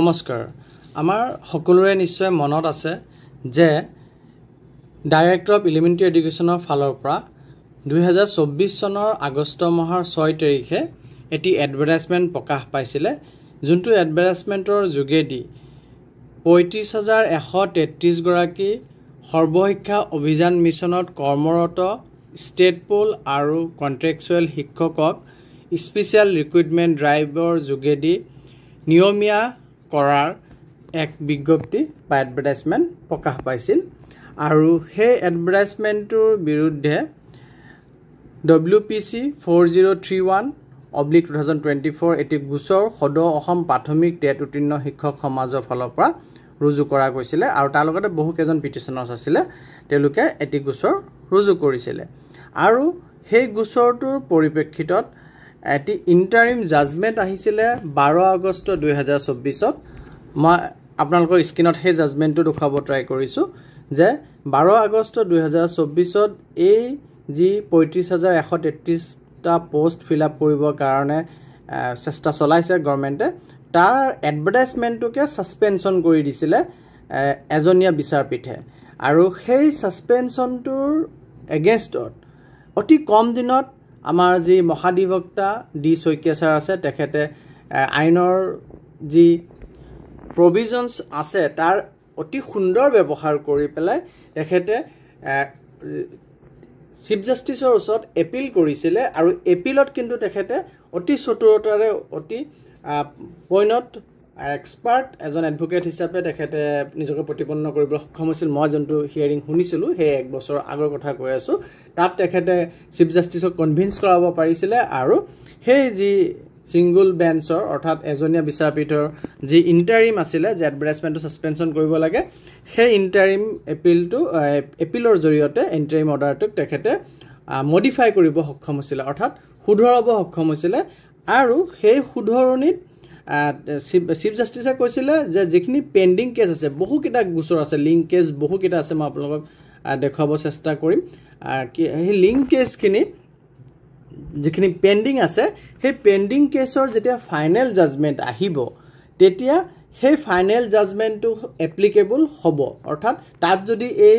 নমস্কাৰ আমাৰ সকলোৰে নিশ্চয় মনত আছে যে ডাইৰেক্টৰ অফ এলিমেণ্টাৰী এডুকেশ্যনৰ ফালৰ পৰা 2024 চনৰ আগষ্ট মাহৰ 6 তাৰিখে এটি এডভাৰটাইজমেণ্ট প্ৰকাশ পাইছিলে যোনটো এডভাৰটাইজমেণ্টৰ যোগেদি ৩৫,১৩৩ গৰাকী সৰ্বশিক্ষা অভিযান মিছনত কৰ্মৰত ষ্টেট পোল আৰু কন্ট্ৰেকচুৱেল শিক্ষকক স্পেচিয়েল ৰিক্ৰুটমেণ্ট ড্ৰাইভৰ যোগেদি নিয়মীয়া কৰাৰ এক বিজ্ঞপ্তি বা এডভাৰটাইজমেণ্ট প্ৰকাশ পাইছিল আৰু সেই এডভাৰটাইজমেণ্টৰ বিৰুদ্ধে WPC 4031/2024 এটি গোচৰ সদৌ অসম প্ৰাথমিক টেট উত্তীৰ্ণ শিক্ষক সমাজৰ ফালৰ পৰা ৰুজু কৰা গৈছিলে আৰু তাৰ লগতে বহু কেইজন পিটিশনাৰ্ছ আছিলে তেওঁলোকে এটি গোচৰ ৰুজু কৰিছিলে আৰু সেই গোচৰটোৰ পৰিপ্ৰেক্ষিতত এটি ইন্টাৰিম জাজমেণ্ট আহিছিলে 12 আগষ্ট 2024 মই আপোনালোকৰ স্ক্ৰিনত সেই জাজমেণ্টটো দেখাব ট্ৰাই কৰিছো যে 12 আগষ্ট 2024 এই যি ৩৫,১৩৩ টা পোষ্ট ফিল আপ কৰিবৰ কাৰণে চেষ্টা চলাইছে গভৰ্ণমেণ্টে তাৰ এডভাৰটাইজমেণ্টটোকে সাসপেনশন কৰি দিছিলে এজনীয়া বিচাৰপীঠে আৰু সেই সাসপেনশনটোৰ এগেইনষ্টত অতি কম দিনত আমাৰ যি মহাধিবক্তা ডি শইকীয়া ছাৰ আছে তেখেতে আইনৰ যি প্ৰভিজনছ আছে তাৰ অতি সুন্দৰ ব্যৱহাৰ কৰি পেলাই তেখেতে চিফ জাষ্টিছৰ ওচৰত এপিল কৰিছিলে আৰু এপিলত কিন্তু তেখেতে অতি চতুৰতাৰে অতি পইণ্ট এক্সপাৰ্ট এজন এডভোকেট হিচাপে তেখেতে নিজকে প্ৰতিপন্ন কৰিবলৈ সক্ষম হৈছিল মই যোনটো হিয়াৰিং শুনিছিলোঁ সেই এক বছৰ আগৰ কথা কৈ আছোঁ তাত তেখেতে চিফ জাষ্টিছক কনভিন্স কৰাব পাৰিছিলে আৰু সেই যি সিঙ্গল বেঞ্চৰ অৰ্থাৎ এজনীয়া বিচাৰপীঠৰ যি ইন্টাৰিম আছিলে যে এডভাৰটাইজমেণ্টটো সাসপেনশন কৰিব লাগে সেই ইন্টাৰিম এপিলৰ জৰিয়তে ইন্টাৰিম অৰ্ডাৰটোক তেখেতে মডিফাই কৰিব সক্ষম হৈছিল অৰ্থাৎ শুধৰাব সক্ষম হৈছিল আৰু সেই শুধৰণিত চিফ জাষ্টিছে কৈছিলে যে যিখিনি পেন্ডিং কেছ আছে বহুকেইটা গোচৰ আছে লিংক কেছ বহুকেইটা আছে মই আপোনালোকক দেখাব চেষ্টা কৰিম সেই লিংক কেছখিনি যিখিনি পেন্ডিং আছে সেই পেন্ডিং কেছৰ যেতিয়া ফাইনেল জাজমেণ্ট আহিব তেতিয়া সেই ফাইনেল জাজমেণ্টটো এপ্লিকেবল হ'ব অৰ্থাৎ তাত যদি এই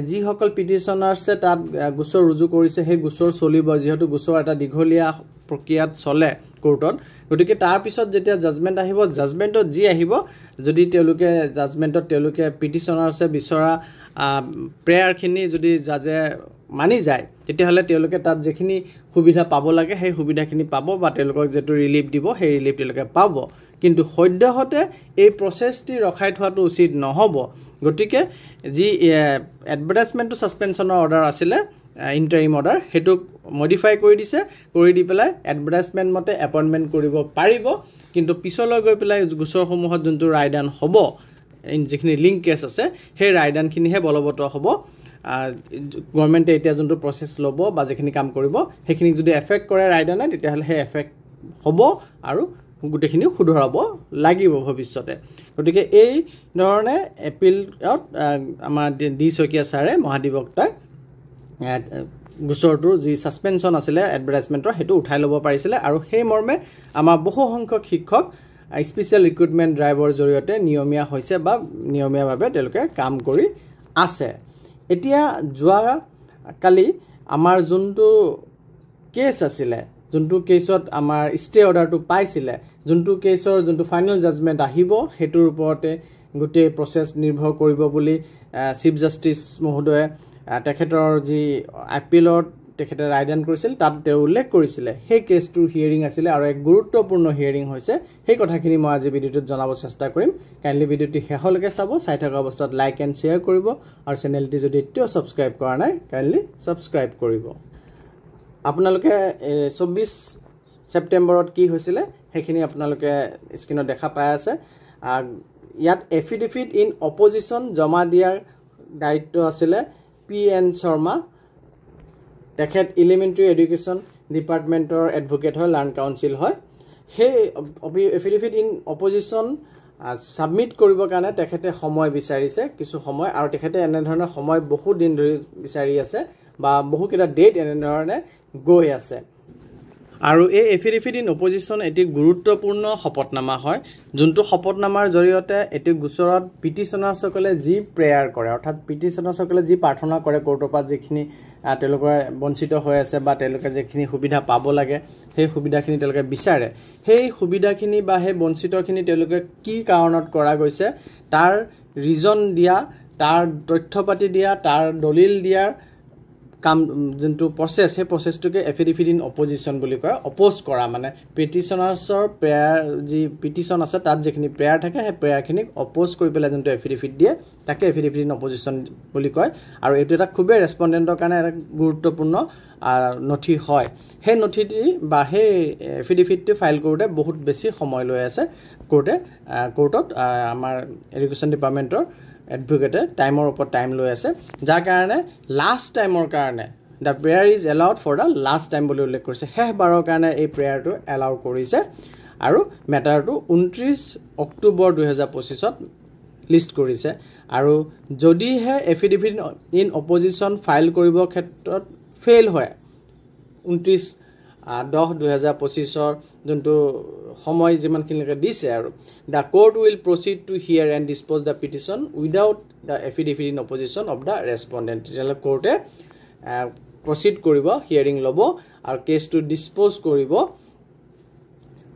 যিসকল পিটিশনাৰ্ছে তাত গোচৰ ৰুজু কৰিছে সেই গোচৰ চলিব যেহেতু গোচৰ এটা দীঘলীয়া প্ৰক্ৰিয়াত চলে কোৰ্টত গতিকে তাৰ পিছত যেতিয়া জাজমেণ্ট আহিব জাজমেণ্টত যি আহিব যদি তেওঁলোকে জাজমেণ্টত তেওঁলোকে পিটিশনাৰ্ছে বিচৰা প্ৰেয়াৰখিনি যদি জাজে মানি যায় তেতিয়াহ'লে তেওঁলোকে তাত যেখিনি সুবিধা পাব লাগে সেই সুবিধাখিনি পাব বা তেওঁলোকক যেটো ৰিলিফ দিব সেই ৰিলিফ তেওঁলোকে পাব কিন্তু সদ্যহতে এই প্ৰচেছটি ৰখাই থোৱাটো উচিত নহব গতিকে যি এডভাৰটাইজমেণ্টটো সাসপেনশনৰ অৰ্ডাৰ আছিলে ইন্টাৰিম অৰ্ডাৰ হেতুক মডিফাই কৰি দিছে কৰি দি পেলাই এডভাৰটাইজমেণ্ট মতে এপইণ্টমেণ্ট কৰিব পাৰিব কিন্তু পিছলৈ গৈ পেলাই গোচৰসমূহত যোনটো ৰায়দান হ'ব যিখিনি লিংক কেছ আছে সেই ৰায়দানখিনিহে বলবৎ হ'ব গভৰ্ণমেণ্টে এতিয়া যোনটো প্ৰচেছ ল'ব বা যিখিনি কাম কৰিব সেইখিনি যদি এফেক্ট কৰে ৰায়দানে তেতিয়াহ'লে সেই এফেক্ট হ'ব আৰু গোটেইখিনি শুধৰাব লাগিব ভৱিষ্যতে গতিকে এই ধৰণে এপিলত আমাৰ ডি শইকীয়া ছাৰে মহাধিবক্তাই গোচৰটোৰ যি সাসপেনশন আছিলে এডভাৰটাইজমেণ্টৰ হেতু উঠাই ল'ব পাৰিছিলে আৰু সেই মৰ্মে আমাৰ বহু সংখ্যক শিক্ষক স্পেচিয়েল ৰিক্ৰুটমেণ্ট ড্ৰাইভৰ জৰিয়তে নিয়মীয়া হৈছে বা নিয়মীয়াভাৱে তেওঁলোকে কাম কৰি আছে এতিয়া যোৱা কালি আমাৰ যোনটো কেছ আছিলে যোনটো কেছত আমাৰ ষ্টে অৰ্ডাৰটো পাইছিলে যোনটো কেছৰ যোনটো ফাইনেল জাজমেণ্ট আহিব হেতুৰ ওপৰতে গোটেই প্ৰচেছ নিৰ্ভৰ কৰিব বুলি চিফ জাষ্টিছ মহোদয়ে তেখেতৰ যি এপিলত তেখেতে ৰায়দান কৰিছিল তাত তেওঁ উল্লেখ কৰিছিলে সেই কেছটোৰ হিয়াৰিং আছিলে আৰু এক গুৰুত্বপূৰ্ণ হিয়াৰিং হৈছে সেই কথাখিনি মই আজি ভিডিঅ'টোত জনাব চেষ্টা কৰিম কাইণ্ডলি ভিডিঅ'টি শেষলৈকে চাব চাই থকা অৱস্থাত লাইক এণ্ড শ্বেয়াৰ কৰিব আৰু চেনেলটি যদি এতিয়াও ছাবস্ক্ৰাইব কৰা নাই কাইণ্ডলি ছাবস্ক্ৰাইব কৰিব আপোনালোকে 24 ছেপ্টেম্বৰত কি হৈছিলে সেইখিনি আপোনালোকে স্ক্ৰিনত দেখা পাই আছে ইয়াত এফিডেভিট ইন অপজিশ্যন জমা দিয়াৰ দায়িত্ব আছিলে PN শৰ্মা তেখেত এলিমেণ্টাৰী এডুকেশ্যন ডিপাৰ্টমেণ্টৰ এডভোকেট হয় লাৰ্ণ কাউন্সিল হয় সেই এফিডেভিট ইন অপজিশ্যন সাবমিট কৰিবৰ কাৰণে তেখেতে সময় বিচাৰিছে কিছু সময় আৰু তেখেতে এনে ধৰণৰ সময় বহু দিন ধৰি বিচাৰি আছে বা বহু কেইটা ডেট এনে ধৰণে গৈ আছে আৰু এই এফিডেভিট ইন অপজিশ্যন এটি গুৰুত্বপূৰ্ণ শপতনামা হয় যোনটো শপতনামাৰ জৰিয়তে এটি গোচৰত পিটিশনাৰসকলে যি প্ৰেয়াৰ কৰে অৰ্থাৎ পিটিশনাৰসকলে যি প্ৰাৰ্থনা কৰে কোৰ্টৰ পৰা যিখিনি তেওঁলোকে বঞ্চিত হৈ আছে বা তেওঁলোকে যিখিনি সুবিধা পাব লাগে সেই সুবিধাখিনি তেওঁলোকে বিচাৰে সেই সুবিধাখিনি বা সেই বঞ্চিতখিনি তেওঁলোকে কি কাৰণত কৰা গৈছে তাৰ ৰিজন দিয়া তাৰ তথ্যপাতি দিয়া তাৰ দলিল দিয়াৰ কাম যোনটো প্ৰসেস সেই প্ৰসেসটোকে এফিডেভিট ইন অপজিশ্যন বুলি কয় অপোজ কৰা মানে পিটিশনাৰ্ছৰ প্ৰেয়াৰ যি পিটিশন আছে তাত যিখিনি প্ৰেয়াৰ থাকে সেই প্ৰেয়াৰখিনিক অপোজ কৰি পেলাই যোনটো এফিডেভিট দিয়ে তাকে এফিডেভিট ইন অপজিশ্যন বুলি কয় আৰু এইটো এটা খুবেই ৰেছপণ্ডেণ্টৰ কাৰণে এটা গুৰুত্বপূৰ্ণ নথি হয় সেই নথিটি বা সেই এফিডেভিটটো ফাইল কৰোঁতে বহুত বেছি সময় লৈ আছে কোৰ্টত আমাৰ এডুকেশ্যন ডিপাৰ্টমেণ্টৰ এডভোকেটে টাইমৰ ওপৰত টাইম লৈ আছে যাৰ কাৰণে লাষ্ট টাইমৰ কাৰণে the prayer is allowed for the last time বুলি উল্লেখ কৰিছে শেষবাৰৰ কাৰণে এই প্ৰেয়াৰটো এলাউ কৰিছে আৰু মেটাৰটো 29 অক্টোবৰ 2025ত লিষ্ট কৰিছে আৰু যদিহে এফিডেভিট ইন অপজিশ্যন ফাইল কৰিব ক্ষেত্ৰত ফেইল হয় 29/10/2025 যোনটো সময় যিমানখিনিলৈকে দিছে আৰু the court will proceed to hear and dispose the petition without the affidavit in opposition of the respondent তেতিয়াহ'লে কোৰ্টে প্ৰচিড কৰিব হিয়াৰিং ল'ব আৰু কেছটো ডিছপ'জ কৰিব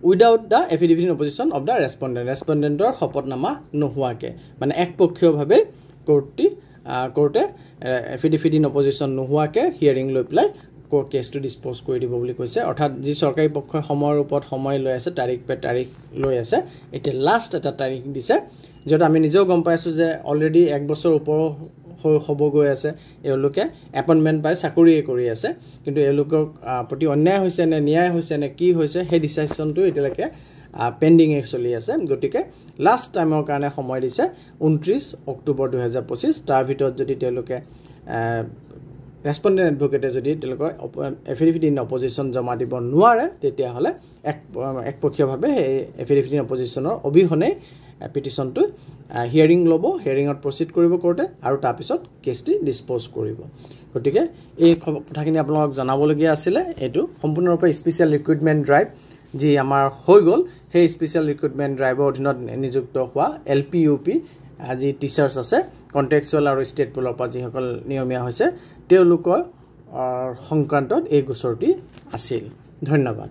without the affidavit in opposition of the ৰেছপণ্ডেণ্টৰ শপতনামা নোহোৱাকৈ মানে একপক্ষীয়ভাৱে কোৰ্টে এফিডেভিট ইন অপজিশ্যন নোহোৱাকৈ হিয়াৰিং লৈ পেলাই কেছটো ডিছপ'জ কৰি দিব বুলি কৈছে অৰ্থাৎ যি চৰকাৰী পক্ষই সময়ৰ ওপৰত সময় লৈ আছে তাৰিখ লৈ আছে এতিয়া লাষ্ট এটা তাৰিখ দিছে য'ত আমি নিজেও গম পাইছোঁ যে অলৰেডি 1 বছৰ ওপৰ হ'ব গৈ আছে এওঁলোকে এপইণ্টমেণ্ট পাই চাকৰিয়ে কৰি আছে কিন্তু এওঁলোকক প্ৰতি অন্যায় হৈছে নে ন্যায় হৈছে নে কি হৈছে সেই ডিচিশ্যনটো এতিয়ালৈকে পেণ্ডিঙে চলি আছে গতিকে লাষ্ট টাইমৰ কাৰণে সময় দিছে 29 অক্টোবৰ 2025 তাৰ ভিতৰত যদি তেওঁলোকে ৰেছপণ্ডেণ্ট এডভোকেটে যদি তেওঁলোকৰ এফিডেভিট ইন অপজিশ্যন জমা দিব নোৱাৰে তেতিয়াহ'লে একপক্ষীয়ভাৱে সেই এফিডেভিট ইন অপজিশ্যনৰ অবিহনে পিটিশ্যনটো হিয়াৰিং ল'ব হিয়াৰিঙত প্ৰচিড কৰিব কোৰ্টে আৰু তাৰপিছত কেছটি ডিছপ'জ কৰিব গতিকে এই কথাখিনি আপোনালোকক জনাবলগীয়া আছিলে এইটো সম্পূৰ্ণৰূপে স্পেচিয়েল ৰিক্ৰুইটমেণ্ট ড্ৰাইভ যি আমাৰ হৈ গ'ল সেই স্পেচিয়েল ৰিক্ৰুইটমেণ্ট ড্ৰাইভৰ অধীনত নিযুক্ত হোৱা LPUP যি টিচাৰ্ছ আছে কণ্টেক্সুৱেল আৰু ষ্টেট পুলৰ পৰা যিসকল নিয়মীয়া হৈছে তেওঁলোকৰ সংক্ৰান্তত এই গোচৰটি আছিল ধন্যবাদ